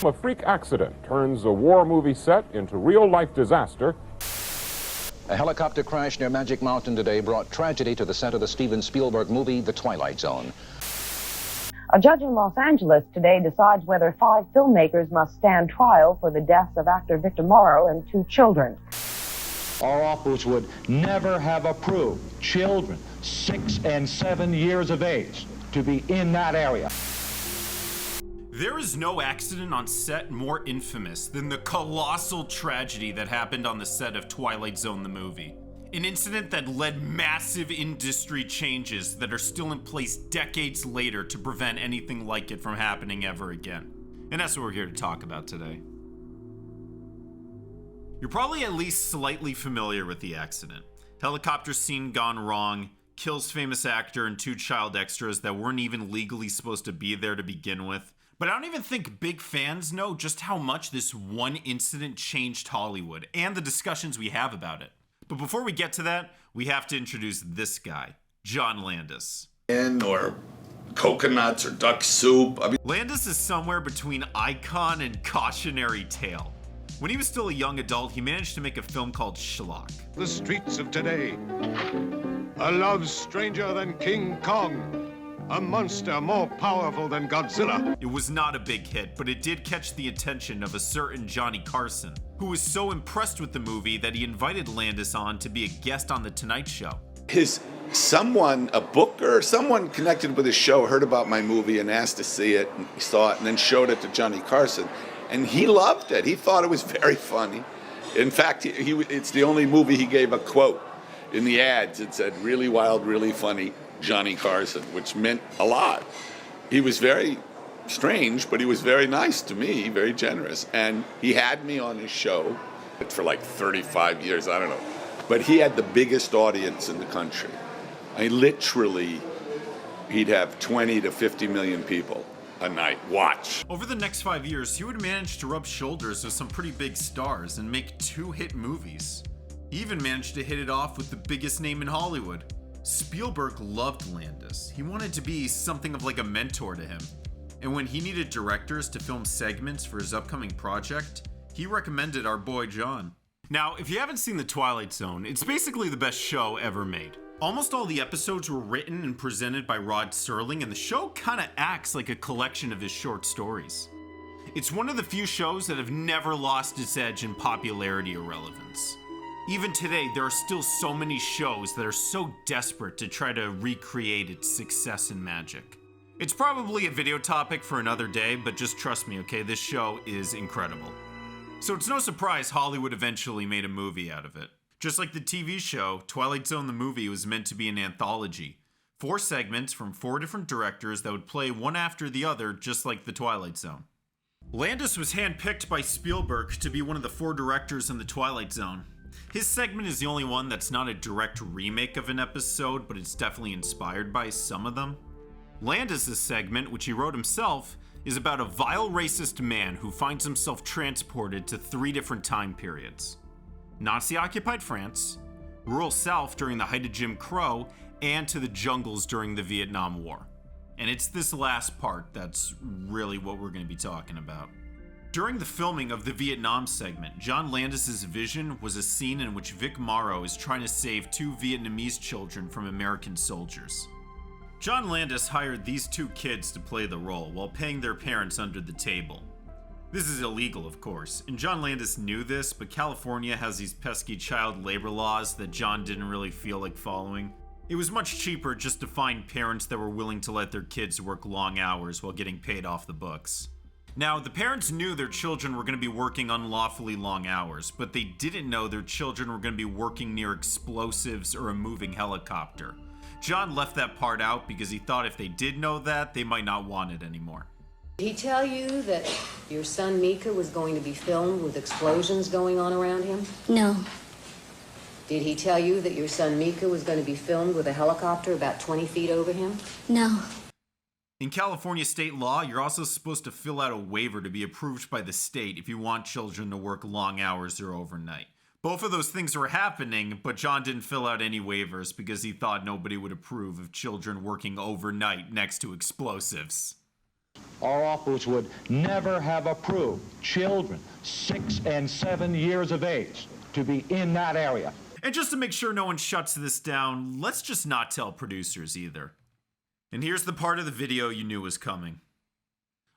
A freak accident turns a war movie set into real-life disaster. A helicopter crash near Magic Mountain today brought tragedy to the set of the Steven Spielberg movie, The Twilight Zone. A judge in Los Angeles today decides whether 5 filmmakers must stand trial for the deaths of actor Victor Morrow and 2 children. Our office would never have approved children 6 and 7 years of age to be in that area. There is no accident on set more infamous than the colossal tragedy that happened on the set of Twilight Zone the movie. An incident that led massive industry changes that are still in place decades later to prevent anything like it from happening ever again. And that's what we're here to talk about today. You're probably at least slightly familiar with the accident. Helicopter scene gone wrong, kills famous actor and 2 child extras that weren't even legally supposed to be there to begin with. But I don't even think big fans know just how much this one incident changed Hollywood and the discussions we have about it. But before we get to that, we have to introduce this guy, John Landis. Or coconuts or duck soup. Landis is somewhere between icon and cautionary tale. When he was still a young adult, he managed to make a film called Schlock. The streets of today. A love stranger than King Kong. A monster more powerful than Godzilla. It was not a big hit, but it did catch the attention of a certain Johnny Carson, who was so impressed with the movie that he invited Landis on to be a guest on The Tonight Show. A booker, someone connected with his show heard about my movie and asked to see it, and he saw it and then showed it to Johnny Carson. And he loved it. He thought it was very funny. In fact, it's the only movie he gave a quote. In the ads, it said, "Really wild, really funny, Johnny Carson," which meant a lot. He was very strange, but he was very nice to me, very generous. And he had me on his show for like 35 years, I don't know. But he had the biggest audience in the country. Literally, he'd have 20 to 50 million people a night watch. Over the next 5 years, he would manage to rub shoulders with some pretty big stars and make 2 hit movies. He even managed to hit it off with the biggest name in Hollywood. Spielberg loved Landis. He wanted to be something of like a mentor to him. And when he needed directors to film segments for his upcoming project, he recommended our boy John. Now, if you haven't seen The Twilight Zone, it's basically the best show ever made. Almost all the episodes were written and presented by Rod Serling, and the show kinda acts like a collection of his short stories. It's one of the few shows that have never lost its edge in popularity or relevance. Even today, there are still so many shows that are so desperate to try to recreate its success and magic. It's probably a video topic for another day, but just trust me, okay? This show is incredible. So it's no surprise Hollywood eventually made a movie out of it. Just like the TV show, Twilight Zone the movie was meant to be an anthology. 4 segments from 4 different directors that would play one after the other, just like The Twilight Zone. Landis was handpicked by Spielberg to be one of the 4 directors in The Twilight Zone. His segment is the only one that's not a direct remake of an episode, but it's definitely inspired by some of them. Landis' segment, which he wrote himself, is about a vile racist man who finds himself transported to 3 different time periods. Nazi-occupied France, rural South during the height of Jim Crow, and to the jungles during the Vietnam War. And it's this last part that's really what we're going to be talking about. During the filming of the Vietnam segment, John Landis' vision was a scene in which Vic Morrow is trying to save 2 Vietnamese children from American soldiers. John Landis hired these 2 kids to play the role while paying their parents under the table. This is illegal, of course, and John Landis knew this, but California has these pesky child labor laws that John didn't really feel like following. It was much cheaper just to find parents that were willing to let their kids work long hours while getting paid off the books. Now, the parents knew their children were going to be working unlawfully long hours, but they didn't know their children were going to be working near explosives or a moving helicopter. John left that part out because he thought if they did know that, they might not want it anymore. Did he tell you that your son Mika was going to be filmed with explosions going on around him? No. Did he tell you that your son Mika was going to be filmed with a helicopter about 20 feet over him? No. In California state law, you're also supposed to fill out a waiver to be approved by the state if you want children to work long hours or overnight. Both of those things were happening, but John didn't fill out any waivers because he thought nobody would approve of children working overnight next to explosives. our office would never have approved children 6 and 7 years of age to be in that area. And just to make sure no one shuts this down, let's just not tell producers either. And here's the part of the video you knew was coming.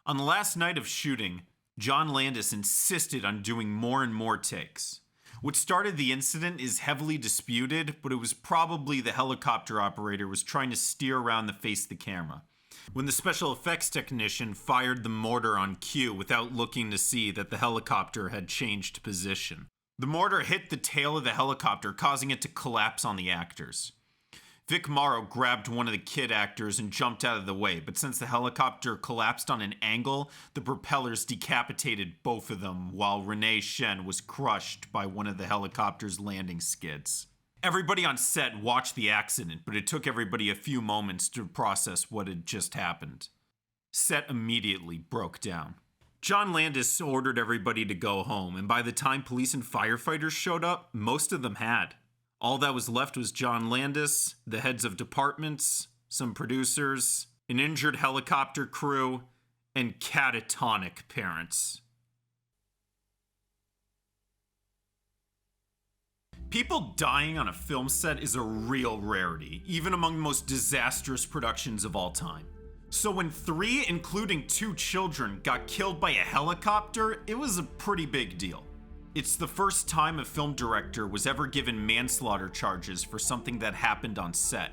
On the last night of shooting, John Landis insisted on doing more and more takes. What started the incident is heavily disputed, but it was probably the helicopter operator was trying to steer around the face of the camera, when the special effects technician fired the mortar on cue without looking to see that the helicopter had changed position. The mortar hit the tail of the helicopter, causing it to collapse on the actors. Vic Morrow grabbed one of the kid actors and jumped out of the way, but since the helicopter collapsed on an angle, the propellers decapitated both of them, while Renee Shen was crushed by one of the helicopter's landing skids. Everybody on set watched the accident, but it took everybody a few moments to process what had just happened. Set immediately broke down. John Landis ordered everybody to go home, and by the time police and firefighters showed up, most of them had. All that was left was John Landis, the heads of departments, some producers, an injured helicopter crew, and catatonic parents. People dying on a film set is a real rarity, even among the most disastrous productions of all time. So when 3, including 2 children, got killed by a helicopter, it was a pretty big deal. It's the first time a film director was ever given manslaughter charges for something that happened on set.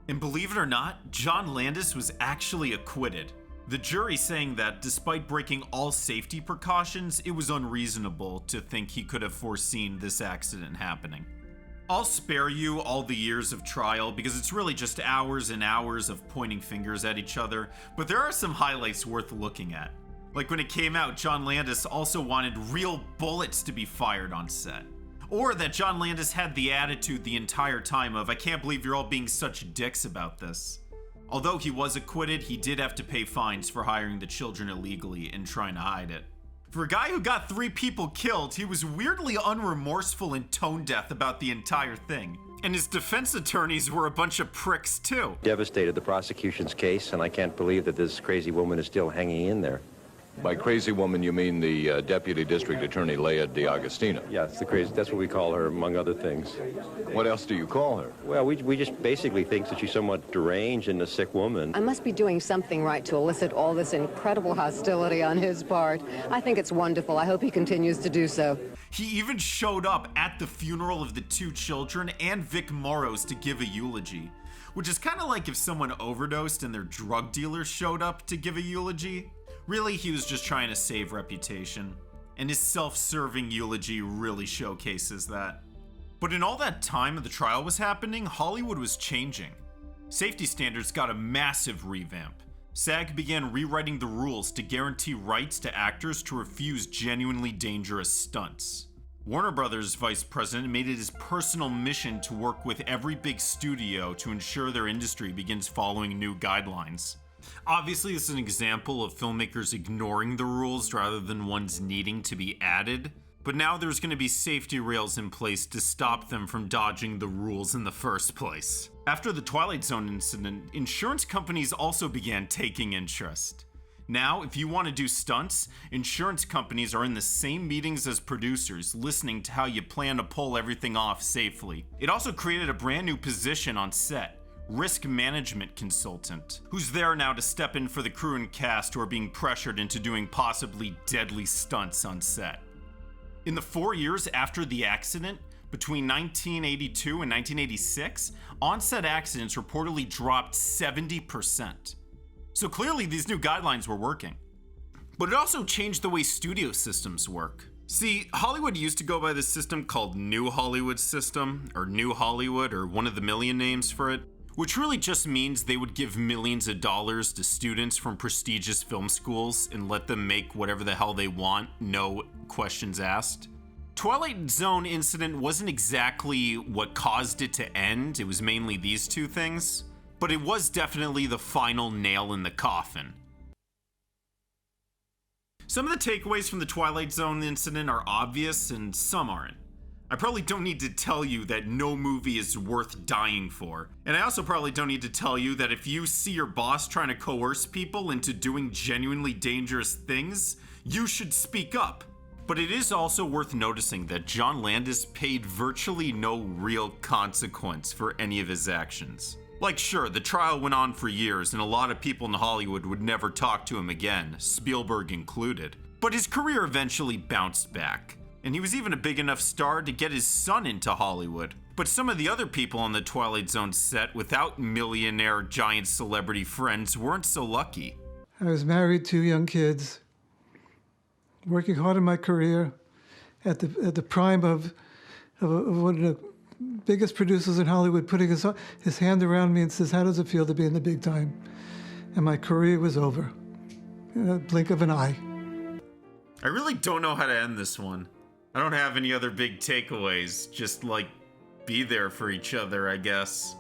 And believe it or not, John Landis was actually acquitted. The jury saying that despite breaking all safety precautions, it was unreasonable to think he could have foreseen this accident happening. I'll spare you all the years of trial because it's really just hours and hours of pointing fingers at each other, but there are some highlights worth looking at. Like when it came out, John Landis also wanted real bullets to be fired on set. Or that John Landis had the attitude the entire time of, I can't believe you're all being such dicks about this. Although he was acquitted, he did have to pay fines for hiring the children illegally and trying to hide it. For a guy who got 3 people killed, he was weirdly unremorseful and tone-deaf about the entire thing. And his defense attorneys were a bunch of pricks too. Devastated the prosecution's case, and I can't believe that this crazy woman is still hanging in there. By crazy woman, you mean the Deputy District Attorney, Leah DiAgostino? Yes, that's what we call her, among other things. What else do you call her? Well, we just basically think that she's somewhat deranged and a sick woman. I must be doing something right to elicit all this incredible hostility on his part. I think it's wonderful. I hope he continues to do so. He even showed up at the funeral of the 2 children and Vic Morrow's to give a eulogy, which is kind of like if someone overdosed and their drug dealer showed up to give a eulogy. Really, he was just trying to save reputation, and his self-serving eulogy really showcases that. But in all that time the trial was happening, Hollywood was changing. Safety standards got a massive revamp. SAG began rewriting the rules to guarantee rights to actors to refuse genuinely dangerous stunts. Warner Brothers' vice president made it his personal mission to work with every big studio to ensure their industry begins following new guidelines. Obviously, this is an example of filmmakers ignoring the rules rather than ones needing to be added, but now there's going to be safety rails in place to stop them from dodging the rules in the first place. After the Twilight Zone incident, insurance companies also began taking interest. Now, if you want to do stunts, insurance companies are in the same meetings as producers, listening to how you plan to pull everything off safely. It also created a brand new position on set. Risk management consultant, who's there now to step in for the crew and cast who are being pressured into doing possibly deadly stunts on set. In the 4 years after the accident, between 1982 and 1986, on-set accidents reportedly dropped 70%. So clearly these new guidelines were working. But it also changed the way studio systems work. See, Hollywood used to go by this system called New Hollywood System, or New Hollywood, or one of the million names for it, which really just means they would give millions of dollars to students from prestigious film schools and let them make whatever the hell they want, no questions asked. Twilight Zone incident wasn't exactly what caused it to end, it was mainly these 2 things, but it was definitely the final nail in the coffin. Some of the takeaways from the Twilight Zone incident are obvious and some aren't. I probably don't need to tell you that no movie is worth dying for. And I also probably don't need to tell you that if you see your boss trying to coerce people into doing genuinely dangerous things, you should speak up. But it is also worth noticing that John Landis paid virtually no real consequence for any of his actions. Like, sure, the trial went on for years and a lot of people in Hollywood would never talk to him again, Spielberg included. But his career eventually bounced back. And he was even a big enough star to get his son into Hollywood. But some of the other people on the Twilight Zone set without millionaire giant celebrity friends weren't so lucky. I was married, 2 young kids, working hard in my career at the prime of one of the biggest producers in Hollywood putting his hand around me and says, "How does it feel to be in the big time?" And my career was over in a blink of an eye. I really don't know how to end this one. I don't have any other big takeaways, just like be there for each other, I guess.